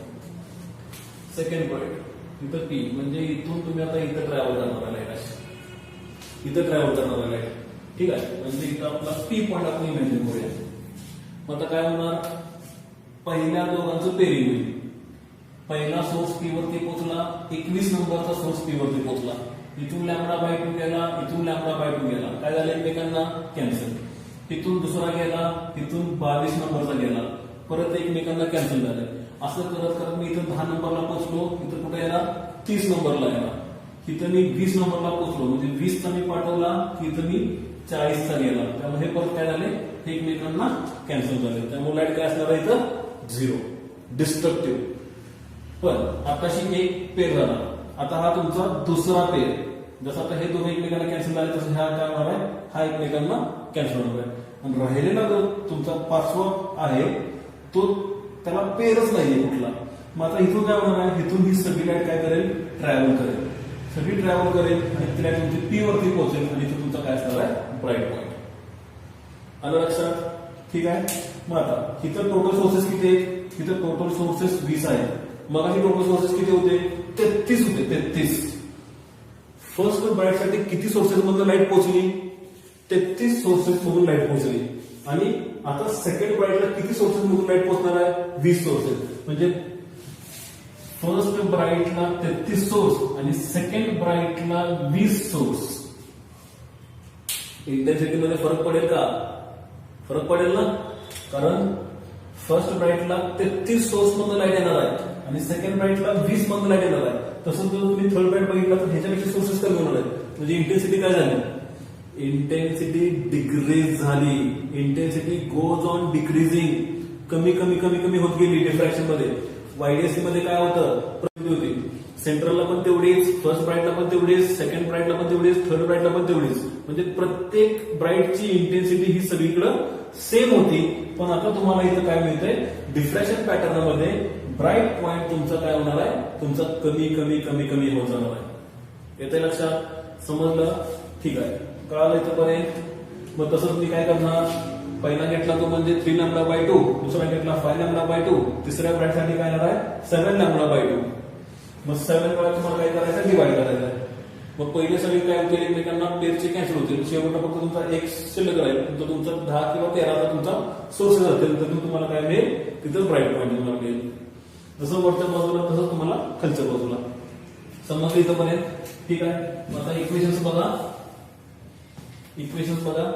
सेकंड पॉईंट इथं पी म्हणजे इथून तुम्ही आता इथं ट्रॅव्हल करणार आहे, इथं ट्रॅव्हल करणार आहे. ठीक आहे, म्हणजे इथं आपला पी पॉईंट आपण इमॅजिन करूया. मग आता काय होणार, पहिल्या दोघांचं पेरिंग होईल. पहिला सोर्स पी वरती पोहोचला, 21 नंबरचा सोर्स पी वरती पोहोचला. इथून लॅम्बडा बाय 2 गेला, इथून लॅम्बडा बाय 2 गेला. काय झालं, एकमेकांना कॅन्सल. इथून दुसरा गेला, इथून 22 नंबरचा गेला, परत एकमेकांना कॅन्सल झाले. असं करत करत मी इथं 10 नंबरला पोहोचलो. इथं कुठे येणार, 30 नंबरला येणार. इथं मी 20 नंबरला पोहोचलो, म्हणजे 20चा मी पाठवला की इथं मी 40चा गेला. त्यामुळे हे परत काय झाले, हे एकमेकांना कॅन्सल झाले. त्यामुळे लाईट काय असणार आहे इथं, 0, डिस्ट्रक्टिव्ह. पण आताशी एक पेर झाला. आता हा तुमचा दुसरा पेर. जसं आता हे दोघे एकमेकांना कॅन्सल झाले तसं हा काय होणार आहे, हा एकमेकांना कॅन्सल होणार आहे. आणि राहिलेला जो तुमचा पाचवा आहे तो त्याला पेरच नाहीये कुठला. मग आता इथून काय होणार आहे, इथून ही सगळी लाईट काय करेल, ट्रॅव्हल करेल. सगळी ट्रॅव्हल करेल आणि ती लाईट तुमची पी वरती पोहोचेल आणि इथं तुमचा काय असणार आहे, ब्राईट पॉईंट. आलं लक्षात? ठीक आहे. मग आता इथं टोटल सोर्सेस किती आहेत, इथं टोटल सोर्सेस 20 आहेत. मग टोटल सोर्सेस किती होते, 33 होते. 33. फर्स्ट ब्राईट साठी किती सोर्सेस मधून लाईट पोहोचली, 33 सोर्सेस मधून लाईट पोहोचली. आणि आता सेकंड ब्राईटला किती सोर्सेस मधून लाईट पोहोचणार आहे, 20 सोर्सेस. म्हणजे फर्स्ट ब्राईटला 33 सोर्स आणि सेकंड ब्राईटला 20 सोर्स. इंटेन्सिटी मध्ये फरक पडेल का, फरक पडेल ना. कारण फर्स्ट ब्राईटला 33 सोर्स मधून लाईट येणार आहे आणि सेकंड ब्राईटला 20 मधून लाईट येणार आहे. तसंच जर तुम्ही थर्ड ब्राईट बघितला तर ह्याच्यापेक्षा सोर्सेस कमी होणार आहेत. म्हणजे इंटेन्सिटी काय झाली, इंटेन्सिटी डिक्रीज झाली. इंटेन्सिटी गोज ऑन डिक्रीजिंग, कमी कमी कमी कमी होत गेली. डिफ्रॅक्शन मध्ये वायडीएससी मध्ये काय होतं, प्रगती होती. सेंट्रलला पण तेवढीच, फर्स्ट ब्राईटला पण तेवढीच, सेकंड ब्राईटला पण तेवढीच, थर्ड ब्राईटला पण तेवढीच. म्हणजे प्रत्येक ब्राईटची इंटेन्सिटी ही सगळीकडे सेम होती. पण आता तुम्हाला इथं काय मिळतंय, डिफ्रॅक्शन पॅटर्न मध्ये ब्राईट पॉईंट तुमचा काय होणार आहे, तुमचा कमी कमी कमी कमी होत जाणार आहे. येते लक्षात? समजलं? ठीक आहे, कळालं इथंपर्यंत? मग तसं तुम्ही काय करणार, पहिला घेतला तो म्हणजे 3 लॅम्बडा बाय 2, दुसरा घेतला 5 लॅम्बडा बाय 2, तिसऱ्या ब्राईट साठी काय येणार आहे, 7 लॅम्बडा बाय 2. मग 7 वेळा तुम्हाला काय करायचं, डिवाइड करायचं आहे. मग पहिले सगळे काय होतील, एकमेकांना पेरचे कॅन्सल होतील. शेवटला फक्त तुमचा एक शिल्लक राहील. तुमचा 10 किंवा 13चा तुमचा सोर्सेस असेल तर तुम्हाला काय मिळेल, तिथं ब्राईट पॉईंट तुम्हाला मिळेल. जसं वरच्या बाजूला तसं तुम्हाला खालच्या बाजूला. समजलं इथंपर्यंत? ठीक आहे. आता इक्वेशन्स बघा, इक्वेशन्स बघा.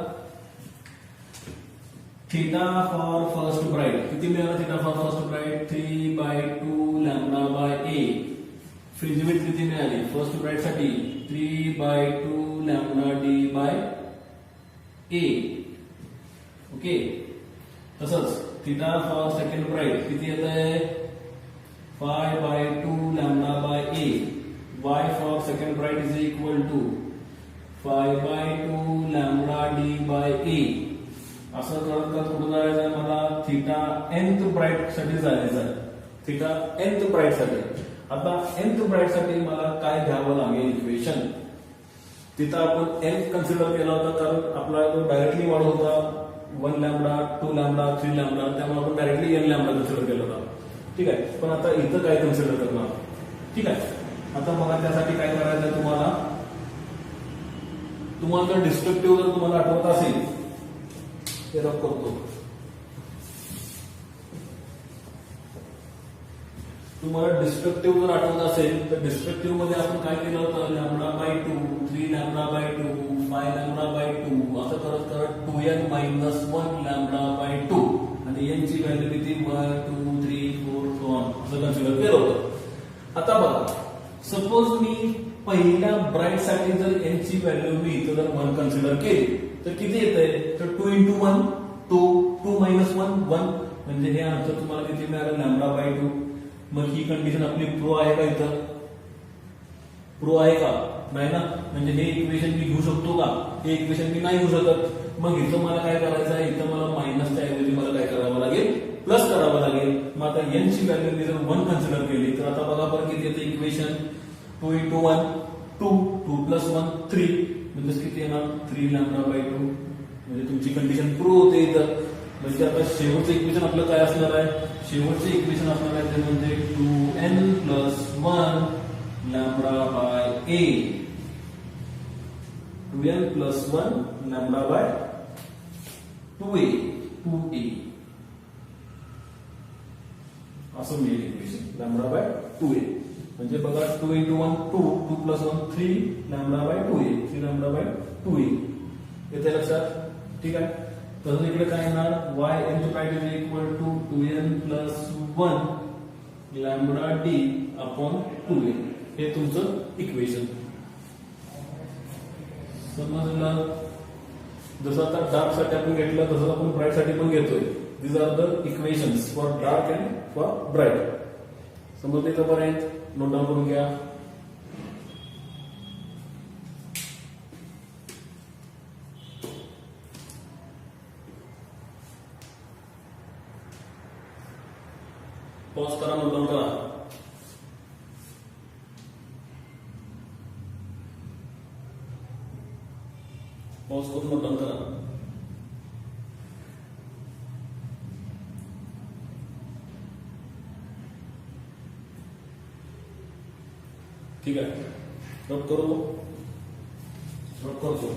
थीटा फॉर फर्स्ट ब्राईट किती मिळाला, theta for first bright 3/2 lambda by a. Fringe width किती मिळाली फर्स्ट ब्राईट साठी, 3/2 lambda d by a. Okay. तसंच थीटा फॉर सेकंड ब्राईट किती येत आहे, 5/2 lambda by a. y for second bright is equal to 5/2 lambda d by a. असं करत करत कुठं जायचं आहे मला, थीटा nth ब्राईट साठी जायचं आहे. थीटा nth ब्राईट साठी. आता nth ब्राईट साठी मला काय घ्यावं लागेल इक्वेशन. तिथं आपण n कन्सिडर केला होता कारण आपला डायरेक्टली वाढ होता 1 लॅम्बडा, 2 लॅम्बडा, 3 लॅम्बडा. त्यामुळे आपण डायरेक्टली n लॅम्बडा कन्सिडर केला होता. ठीक आहे. पण आता इथं काय कन्सिडर करणार. ठीक आहे. आता बघा त्यासाठी काय करायचं तुम्हाला, तुम्हाला जर डिस्ट्रक्टिव्ह जर तुम्हाला आठवत असेल, ते रब करतो, तुम्हाला डिस्ट्रक्टिव्ह जर आठवत असेल तर डिस्ट्रक्टिव्ह मध्ये आपण काय केलं होतं, λ/2, 3λ/2, 5λ/2 असं करत करत 2n - 1λ/2 आणि n ची व्हॅल्यू किती 1 2 3 4 so on असं कन्सिडर केलं होतं. आता बघा, सपोज मी पहिल्या ब्राईट साठी जर n ची व्हॅल्यू मी इथं जर 1 कन्सिडर केली तर किती येतंय, तर 2 × 1 2 2 - 1 1 म्हणजे हे आन्सर तुम्हाला किती मिळालं λ/2. मग ही कंडिशन आपली प्रो आहे का, इथं प्रो आहे का, नाही ना, म्हणजे हे इक्वेशन मी घेऊ शकतो का, हे इक्वेशन मी नाही घेऊ शकत. मग इथं मला काय करायचं आहे, इथं मला मायनसच्या ऐवजी मला काय करावं लागेल, प्लस करावं लागेल. मग आता n ची व्हॅल्यू मी जर 1 कन्सिडर केली तर आता बघा बरं किती येतं इक्वेशन, 2 × 1 2 2 + 1 3 म्हणजे किती येणार 3λ/2 म्हणजे तुमची कंडिशन प्रूव्ह होते इथं. म्हणजे आता शेवटचं इक्वेशन आपलं काय असणार आहे, शेवटचं इक्वेशन असणार आहे ते म्हणजे 2n + 1 λ/a 2n + 1 λ/2a 2a असं मिळेल इक्वेशन λ/2a. म्हणजे बघा 2 × 1 2 2 + 1 3λ/2a 3λ/2a येते लक्षात, ठीक आहे. तसंच इकडे काय येणार, yn prime is equal to 2n + 1 λd/2a हे तुमचं इक्वेशन समजलं. जसं आता डार्क साठी आपण घेतलं तसं आपण ब्राईट साठी पण घेतोय. These are the equations for dark and for bright. समजले का पर्यंत, नोट डाऊन करून घ्या. पॉज करा, नोट डाऊन करा. पॉज करून नोट डाऊन करा. ठीक आहे, नोट करो, नोट करतो.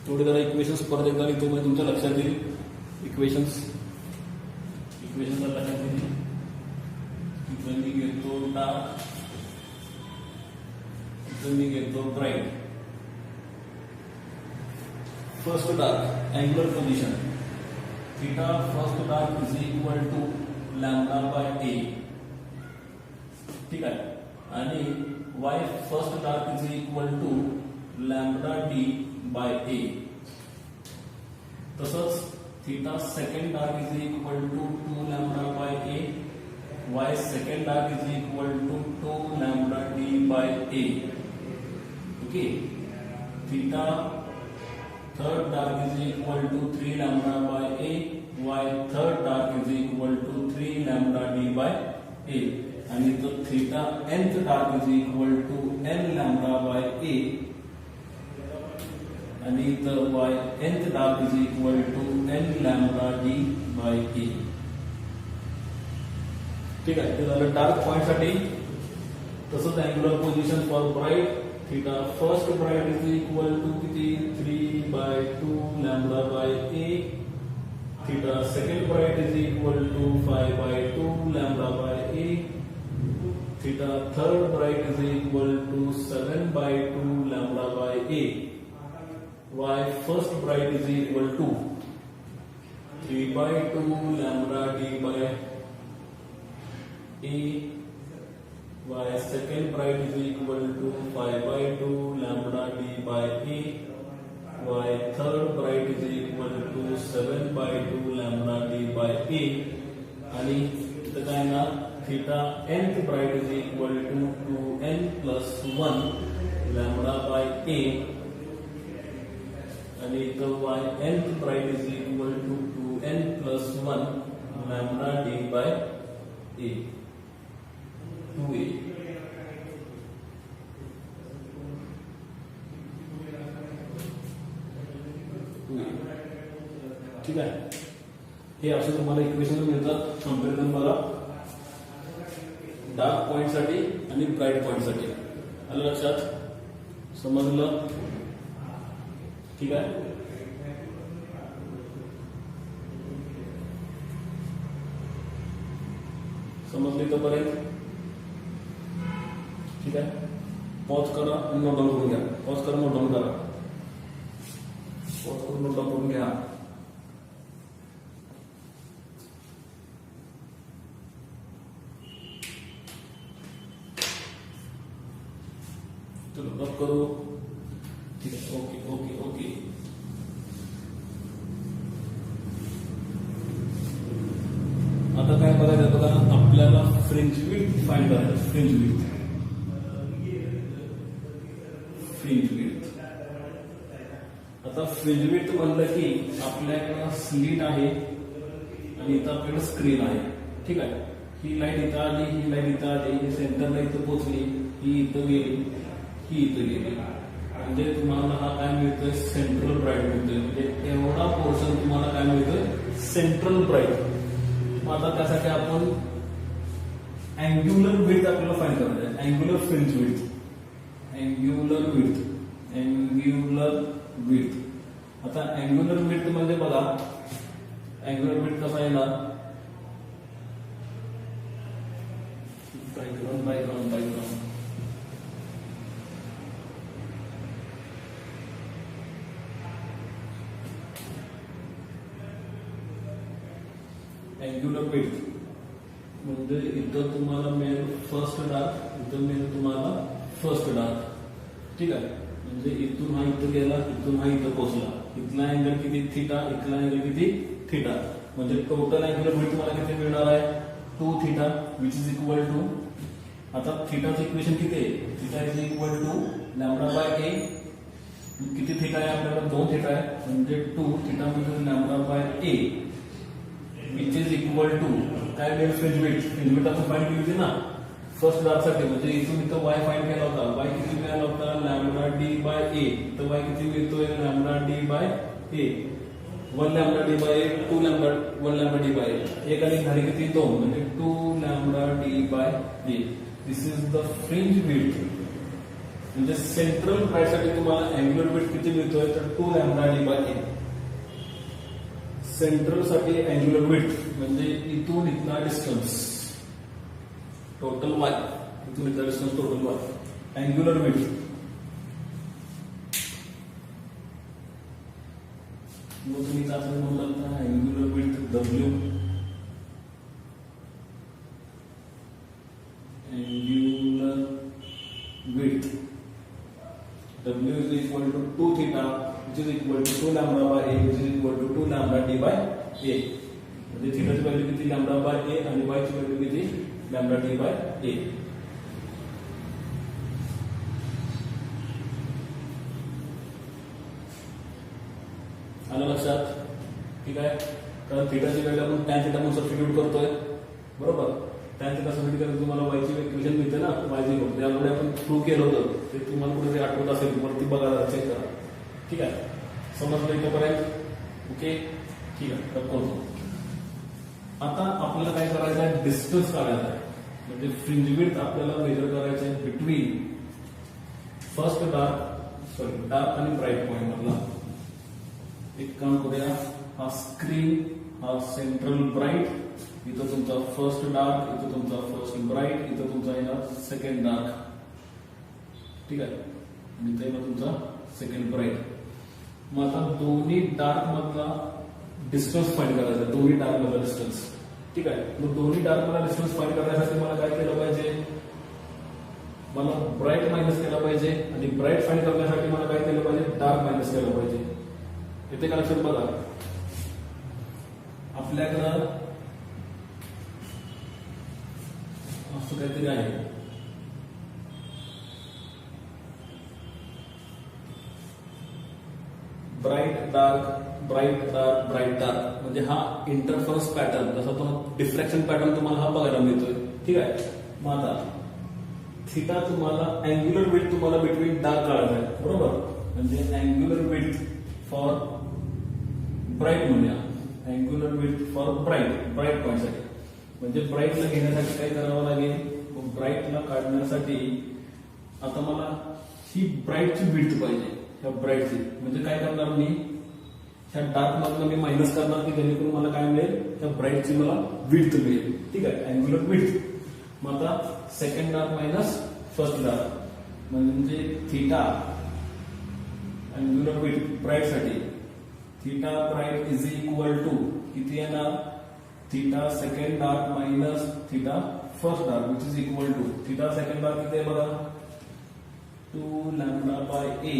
थोडे जरा इक्वेशन्स परत एकदा लिहितो म्हणजे तुमच्या लक्षात येईल. इक्वेशन्स लक्षात येईल. इथं मी घेतो डार्क, इथं मी घेतो bright. First dark angular position theta first dark is equal to λ/a, ठीक आहे. आणि y first dark is equal to λd/a. तसंच theta second dark is equal to 2λ/a, y second dark is equal to 2λd/a. Okay. Theta third dark is equal to 3λ/a, y third dark is equal to 3λd/a. आणि तो theta nth dark is equal to nλ/a आणि इथं y nth dark is equal to nλd/a. ठीक आहे, ते झालं dark point साठी. तसंच angular position for bright theta first bright is equal to किती 3/2 λ/a. Theta second bright is equal to 5/2 λ/a. Theta third bright is equal to 7/2 λ/a. y first bright is equal to 3/2 λd/a. y second bright is equal to 5/2 λd/a. y third bright is equal to 7/2 λd/a. आणि इथं काय ना theta nth bright is equal to 2n + 1 λ/a. आणि इथं y nth bright is equal to 2n + 1 λd/a 2a. ठीक आहे. हे असे तुम्हाला इक्वेशन मिळतात कंपॅरिझन बघा डार्क पॉइंट साठी आणि ब्राईट पॉइंट साठी. आलं लक्षात? समजलं? ठीक आहे. समजली तोपर्यंत? ठीक आहे. पॉज करा आणि नोट डाऊन करून घ्या. पॉज करा, नोट डाऊन करा. पॉज करून नोट डाऊन करून घ्या. चलो बंद करू. ठीक आहे. Okay okay okay. आता काय बघायचं बघा, आपल्याला फ्रिंज विड्थ फाइंड करायचं. फ्रिंज विड्थ आता फ्रिंज विड्थ म्हणलं की आपल्याकडे स्लीट आहे आणि इथं आपल्याकडे स्क्रीन आहे. ठीक आहे. ही लाईट इथं आली, ही लाईट इथं आली, ही सेंटरला इथं पोहोचली, ही इथं गेली, ही इथं गेली. म्हणजे तुम्हाला हा काय मिळतोय? सेंट्रल ब्राईट मिळतोय. म्हणजे एवढा पोर्शन तुम्हाला काय मिळतोय? Central bright. आता त्यासाठी आपण अँग्युलर विड्थ आपल्याला फाइंड करायचं आहे. Angular fringe width, angular width, angular width. आता अँग्युलर विड्थ म्हणजे बघा, अँग्युलर विड्थ कसा येणार? Background background background angular width म्हणजे इथं तुम्हाला मिळेल फर्स्ट डार्क, इथं मिळेल तुम्हाला फर्स्ट डार्क. ठीक आहे. म्हणजे इथून हा इथं गेला, इथून हा इथं पोहोचला. इथला अँगल किती? थिटा. इथला अँगल किती? थिटा. म्हणजे टोटल अँग्युलर विड्थ तुम्हाला किती मिळणार आहे? 2 theta which is equal to. आता थिटाचं इक्वेशन किती आहे? Theta is equal to lambda by a. किती थिटा आहे आपल्याला? 2 थिटा आहे. म्हणजे 2 थिटा म्हणजे lambda by a which is equal to काय मिळेल? Fringe width. फ्रिंज विड्थ आपण फाइंड केली होती ना फर्स्ट डार्क साठी. म्हणजे इथून इथं वाय फाइंड केला होता. वाय किती मिळाला होता? Lambda d by a. तर वाय किती मिळतोय? Lambda d by a. 1 lambda d by a, 2 lambda 1 lambda d by a. एक आणि झाली किती? 2. म्हणजे 2 lambda d by a. This is the fringe width. म्हणजे सेंट्रल ब्राईट साठी तुम्हाला अँग्युलर विड्थ किती मिळतोय? तर 2 lambda d by a. Central साठी अँग्युलर विड्थ म्हणजे इथून इथला डिस्टन्स टोटल वाय. इथून इथला distance total y. Angular width मग तुम्ही चाचणी म्हणू शकता अँग्युलर विड्थ डब्ल्यू. अँग्युलर विड्थ डब्ल्यू is equal to 2 theta which is equal to 2 lambda by a which is equal to 2 lambda d by a. म्हणजे थीटाची व्हॅल्यू किती? लॅम्बडा बाय ए आणि y ची व्हॅल्यू किती? लॅम्बडा डी बाय ए. आलं लक्षात? ठीक आहे. कारण थीटाची व्हॅल्यू आपण टॅन थीटा म्हणून सबस्टिट्यूट करतोय. बरोबर. टॅन थीटा सबस्टिट्यूट करायला तुम्हाला y ची इक्वेशन मिळते ना y ची. त्यामुळे आपण प्रूव्ह केलं होतं. ते तुम्हाला कुठे आठवत असेल तुम्हाला ती बघा, चेक करा. ठीक आहे. समजलं इथपर्यंत? ओके. ठीक आहे. करतो. आता आपल्याला काय करायचं आहे? डिस्टन्स काढायचा आहे. म्हणजे फ्रिंज विड्थ आपल्याला मेजर करायचं आहे बिटवीन फर्स्ट डार्क आणि ब्राईट पॉइंट मधला. एक काम करूया. हा स्क्रीन, हा सेंट्रल ब्राईट, इथं तुमचा फर्स्ट डार्क, इथं तुमचा फर्स्ट ब्राईट, इथं तुमचा येणार सेकंड डार्क. ठीक आहे. आणि इथं येणार तुमचा सेकंड ब्राईट. मग आता दोन्ही डार्क मधला डिस्टन्स फाइंड करायचा. दोन्ही डार्क मधला डिस्टन्स. ठीक आहे. मग दोन्ही डार्क मधला डिस्टन्स फाइंड करण्यासाठी मला काय केलं पाहिजे? मला ब्राईट मायनस केला पाहिजे आणि ब्राईट फाइंड करण्यासाठी मला काय केलं पाहिजे? डार्क मायनस केलं पाहिजे. इथे कनेक्शन बघा. आपल्याकडं असं काहीतरी आहे. Bright dark, bright dark, bright dark म्हणजे हा इंटरफरन्स पॅटर्न. जसा तो डिफ्रॅक्शन पॅटर्न तुम्हाला हा बघायला मिळतोय. ठीक आहे. मग आता थिटा तुम्हाला अँग्युलर विड्थ तुम्हाला बिटवीन डार्क काढायचा आहे. बरोबर. म्हणजे अँग्युलर विड्थ फॉर ब्राईट म्हणूया. अँग्युलर विड्थ फॉर ब्राईट पॉईंटसाठी. म्हणजे ब्राईटला घेण्यासाठी काय करावं लागेल, ब्राईटला काढण्यासाठी आता मला ही ब्राईटची विड्थ पाहिजे, ह्या ब्राईटची. म्हणजे काय करणार मी, ह्या डार्क मधनं मी मायनस करणार की जेणेकरून मला काय मिळेल, ह्या ब्राईटची मला विड्थ मिळेल. ठीक आहे, अँग्युलर विड्थ. मग आता second dark minus first dark म्हणजे थीटा अँग्युलर विड्थ ब्राईट साठी, theta bright is equal to किती येणार, theta second dark minus theta first dark which is equal to theta second dark किती आहे बघा, 2 lambda by a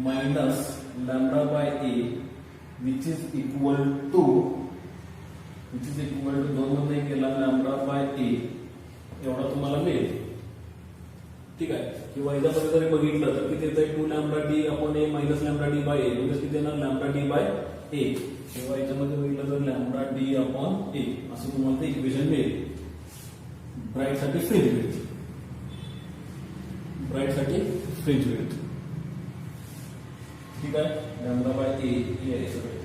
minus lambda by a which is equal to दोन मध्ये गेला lambda by ए एवढा तुम्हाला मिळेल. ठीक आहे, किंवा याच्यामध्ये जरी बघितलं तर किती येतं, 2 lambda d upon A minus lambda d by ए म्हणजे किती येणार, लॅम्बडा डी बाय ए. किंवा याच्यामध्ये बघितलं तर लॅम्बडा डी अपॉन ए असं तुम्हाला ते इक्वेशन मिळेल ब्राईट साठी फ्रिंज विड्थ. ब्राईट साठी फ्रिंज विड्थ. ठीक आहे, लॅम्बडा बाय ए आहे सगळे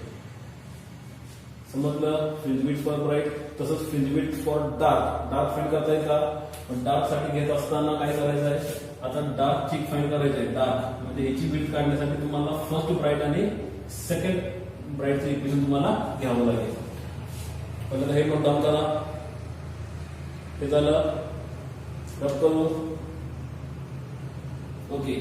समजलं. Fringe width for bright. तसंच fringe width for dark find करता येईल का, पण डार्क साठी घेत असताना काय करायचं आहे, आता डार्क ची फाइंड करायचं आहे. डार्क म्हणजे याची विड्थ काढण्यासाठी तुम्हाला फर्स्ट ब्राईट आणि सेकंड ब्राईटचं इक्वेशन तुम्हाला घ्यावं लागेल. पहिल्यांदा हे नोट डाऊन करा. हे झालं, रब करू. ओके,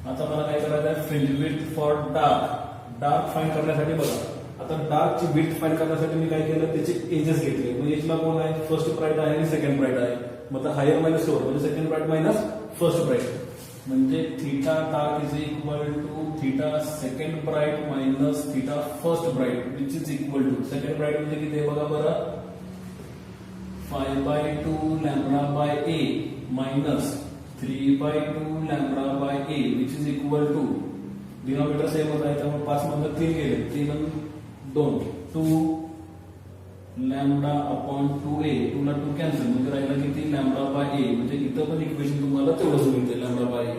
आता मला काय करायचं आहे, fringe width for dark find करण्यासाठी बघा, आता डार्कची विड्थ फाइंड करण्यासाठी मी काय केलं, त्याचे एजेस घेतले. म्हणजे याला कोण आहे, फर्स्ट ब्राईट आहे आणि सेकंड ब्राईट आहे. मग हायर मायनस लोअर म्हणजे second bright minus first bright म्हणजे theta dark is equal to theta second bright minus theta first bright which is equal to second bright म्हणजे किती बघा बरं, 5/2 lambda by a minus 3/2 lambda by a which is equal to denominator same होत आहे त्यामुळे 5 मधून 3 गेले, 3 2 2 lambda upon 2a 2 ला 2 कॅन्सल म्हणजे राहिला किती लॅम्बडा बाय ए. म्हणजे इथं पण इक्वेशन तुम्हाला तेवढंच मिळते लॅम्बडा बाय ए.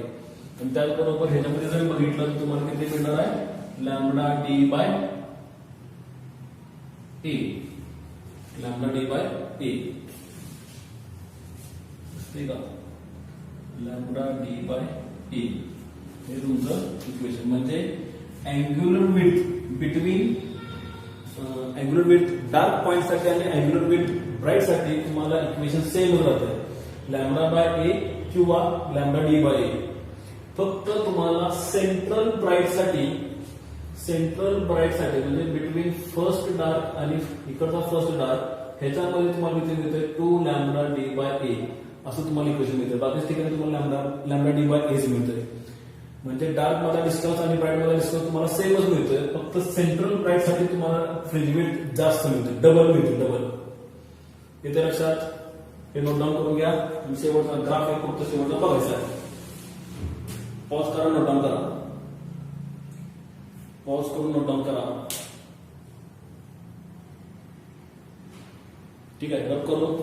आणि त्याचबरोबर ह्याच्यामध्ये जर बघितलं तर तुम्हाला किती मिळणार आहे, lambda d by A, lambda d by ए. ठीक आहे, लॅम्बडा डी बाय ए हे तुमचं इक्वेशन. म्हणजे angular width between angular width dark point साठी आणि अँग्युलर विड्थ ब्राईट साठी तुम्हाला इक्वेशन सेम राहते, लॅम्बडा बाय ए किंवा लॅम्बडा डी बाय ए. फक्त तुम्हाला सेंट्रल ब्राईट साठी म्हणजे बिटवीन फर्स्ट डार्क आणि इकडचा फर्स्ट डार्क ह्याच्यामध्ये तुम्हाला किती मिळते, 2 लॅम्बडा डी बाय ए असं तुम्हाला इक्वेशन मिळते. बाकीच ठिकाणी तुम्हाला लॅम्बडा डी बाय एच मिळते. म्हणजे डार्क मध्ये डिस्टन्स आणि ब्राईट मध्ये डिस्टन्स तुम्हाला सेमच मिळतोय, फक्त सेंट्रल ब्राईट साठी तुम्हाला फ्रिंज विड्थ जास्त मिळते, डबल मिळते, डबल. येते लक्षात, हे नोट डाऊन करून घ्या. शेवटचा ग्राफ आहे फक्त शेवटचा बघायचा आहे. पॉज करा, नोट डाऊन करा, पॉज करून नोट डाऊन करा. ठीक आहे, रब करू.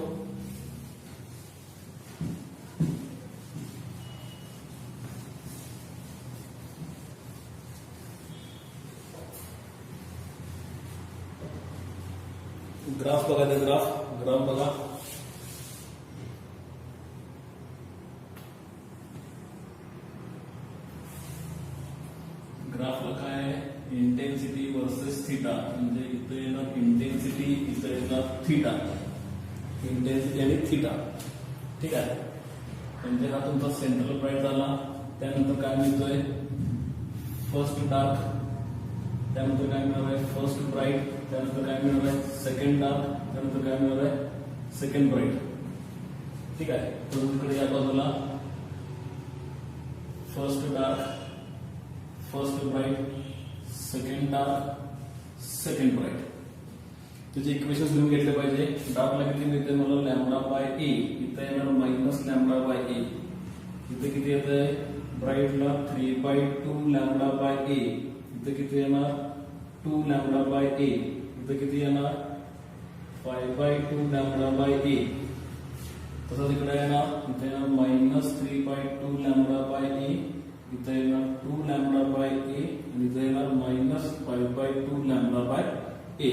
ग्राफ बघा, ग्राफ बघा. ग्राफला काय आहे, इंटेन्सिटी वर्सेस थीटा. म्हणजे इथं येणार इंटेन्सिटी, इथं येणार थीटा, इंटेन्सिटी आणि थीटा. ठीक आहे, म्हणजे हा तुमचा सेंट्रल ब्राईट झाला. त्यानंतर काय मिळतोय, फर्स्ट डार्क. त्यानंतर काय मिळणार आहे, फर्स्ट ब्राईट. त्यानंतर काय मिळणार आहे, सेकंड डार्क. त्यानंतर काय मिळणार आहे, सेकंड ब्राईट. ठीक आहे, तर इकडे या बाजूला first dark, first bright, second dark, second bright. त्याचे इक्वेशन लिहून घेतले पाहिजे. डार्कला किती मिळते मला, लॅम्बडा बाय ए. इथं येणार मायनस लॅम्बडा बाय ए. इथे किती येत आहे, ब्राईटला 3/2 लॅम्बडा बाय ए. इथे किती येणार, 2 लॅम्बडा बाय ए. इथे किती येणार, 5/2 लॅम्बडा बाय ए. तसंच इकडे येणार, इथे येणार मायनस 3/2 लॅम्बडा बाय ए. इथं येणार 2 लॅम्बडा बाय ए आणि इथं येणार -5/2 लॅम्बडा बाय ए.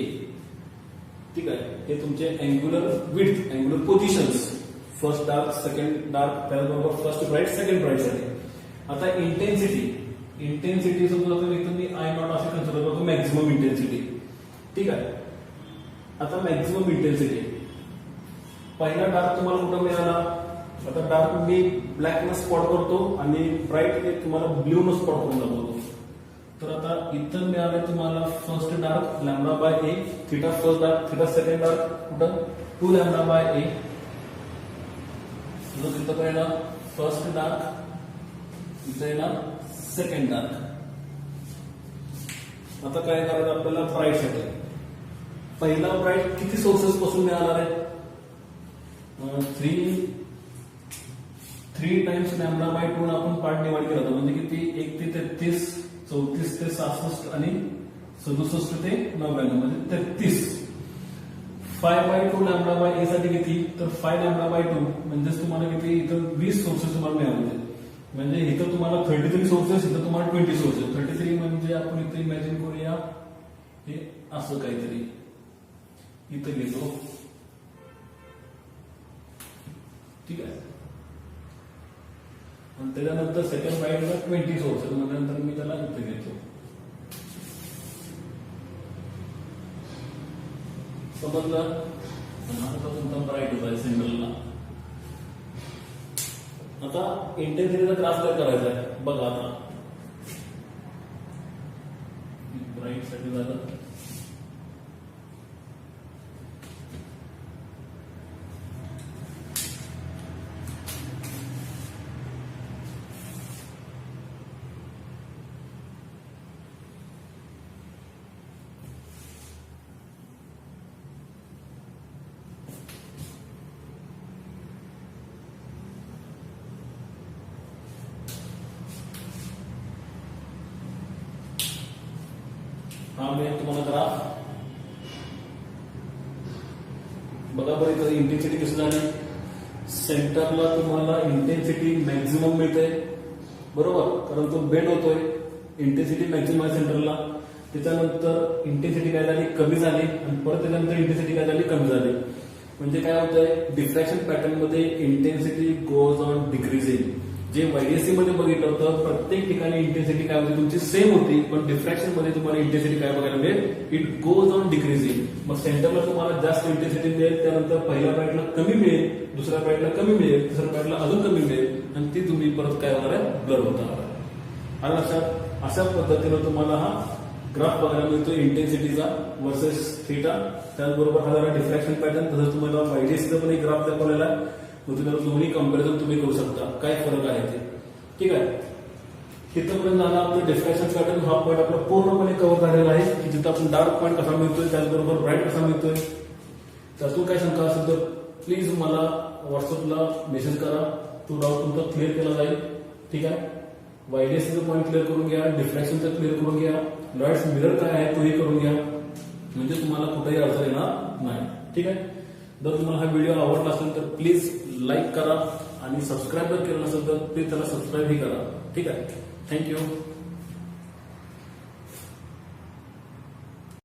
ठीक आहे, हे तुमचे angular width, angular positions, first dark, second dark, त्याचबरोबर फर्स्ट ब्राईट, सेकंड ब्राईट साठी. आता इंटेन्सिटी समजा तुम्ही इथं मी I नॉट असे कन्सिडर करतो मॅक्झिमम इंटेन्सिटी. ठीक आहे, आता मॅक्झिमम इंटेन्सिटी पहिला डार्क तुम्हाला कुठं मिळाला. आता डार्क मी ब्लॅक न स्पॉट करतो आणि ब्राईट तुम्हाला ब्ल्यू न स्पॉट करून दाखवतो. तर आता इथं मिळालं तुम्हाला first dark lambda by a, theta first dark, theta second dark कुठं 2 लॅम्बडा बाय ए. तिथं पहिला फर्स्ट डार्क, इथं येणार सेकंड डार्क. आता काय करायचं आपल्याला ब्राईट साठी. पहिला ब्राईट किती सोर्सेस पासून मिळाला आहे. 3 टाइम्स लॅम्बडा बाय 2 आपण पार्ट डिवाइड केला होता, म्हणजे किती 1 ते 33, 34 ते 66 आणि 67 ते 99 म्हणजे 33. 5/2 लॅम्बडा बाय ए साठी किती, तर 5 लॅम्बडा बाय 2 म्हणजेच तुम्हाला किती इथं 20 सोर्सेस तुम्हाला मिळाले. म्हणजे इथं तुम्हाला 33 सोर्सेस, इथं तुम्हाला 20 सोर्सेस. 33 म्हणजे आपण इथे इमॅजिन करूया हे असं काहीतरी इथं घेतो. ठीक आहे, आणि त्याच्यानंतर सेकंड ब्राईटला 20 सोर्सेस नंतर मी त्याला इथे घेतो. समजलं. आता तुमचा ब्राईट होता आहे सिंगलला. आता इंटेन्सिटीचा ग्राफ काय करायचा आहे बघा. आता ब्राईट साठी झालं. हा मी तुम्हाला ग्राफ बघा बरं. इथं इंटेन्सिटी कशी झाली. सेंटरला तुम्हाला इंटेन्सिटी मॅक्झिमम मिळते बरोबर, कारण तो बेंड होतोय. इंटेन्सिटी मॅक्झिमम आहे सेंटरला. त्याच्यानंतर इंटेन्सिटी काय झाली, कमी झाली, आणि परत त्याच्यानंतर इंटेन्सिटी काय झाली, कमी झाली. म्हणजे काय होतंय, डिफ्रॅक्शन पॅटर्न मध्ये इंटेन्सिटी गोज ऑन डिक्रीजिंग. जे YDSC मध्ये बघितलं होतं प्रत्येक ठिकाणी इंटेन्सिटी काय होती तुमची सेम होती, पण डिफ्रॅक्शन मध्ये तुम्हाला इंटेन्सिटी काय बघायला मिळेल, इट गोज ऑन डिक्रीजिंग. मग सेंटरला तुम्हाला जास्त इंटेन्सिटी मिळेल, त्यानंतर पहिल्या ब्राईटला कमी मिळेल, दुसऱ्या ब्राईटला कमी मिळेल, तिसऱ्या ब्राईटला अजून कमी मिळेल, आणि ती तुम्ही परत काय होणार आहे, ब्लर होणार आहे. आणि अशा पद्धतीनं तुम्हाला हा ग्राफ बघायला मिळतो इंटेन्सिटीचा वर्सेस थिटा. त्याचबरोबर हा जरा डिफ्रॅक्शन पॅटर्न, तसंच तुम्हाला YDSC पण एक ग्राफ दाखवलेला आहे. दोन्ही कंपॅरिझन तुम्ही करू शकता काय फरक आहे ते. ठीक आहे, तिथपर्यंत झाला आपलं डिफ्रॅक्शन पॅटर्न. हा पॉईंट आपला पूर्णपणे कव्हर झालेला आहे की जिथं आपण डार्क पॉईंट कसा मिळतोय, त्याचबरोबर ब्राईट कसा मिळतोय. त्यातून काय शंका असेल तर प्लीज मला व्हॉट्सअपला मेसेज करा, तो डाऊट तुमचा क्लिअर केला जाईल. ठीक आहे, YDSCचं पॉईंट क्लिअर करून घ्या, डिफ्रॅक्शनचं क्लिअर करून घ्या, लॉइड्स मिरर काय आहे तोही करून घ्या, म्हणजे तुम्हाला कुठेही अडचण येणार नाही. ठीक आहे, जर तुम्हाला हा व्हिडिओ आवडला असेल तर प्लीज लाईक करा, आणि सबस्क्राईब जर केलं नसेल तर प्लीज त्याला सबस्क्राईबही करा. ठीक आहे, थँक्यू.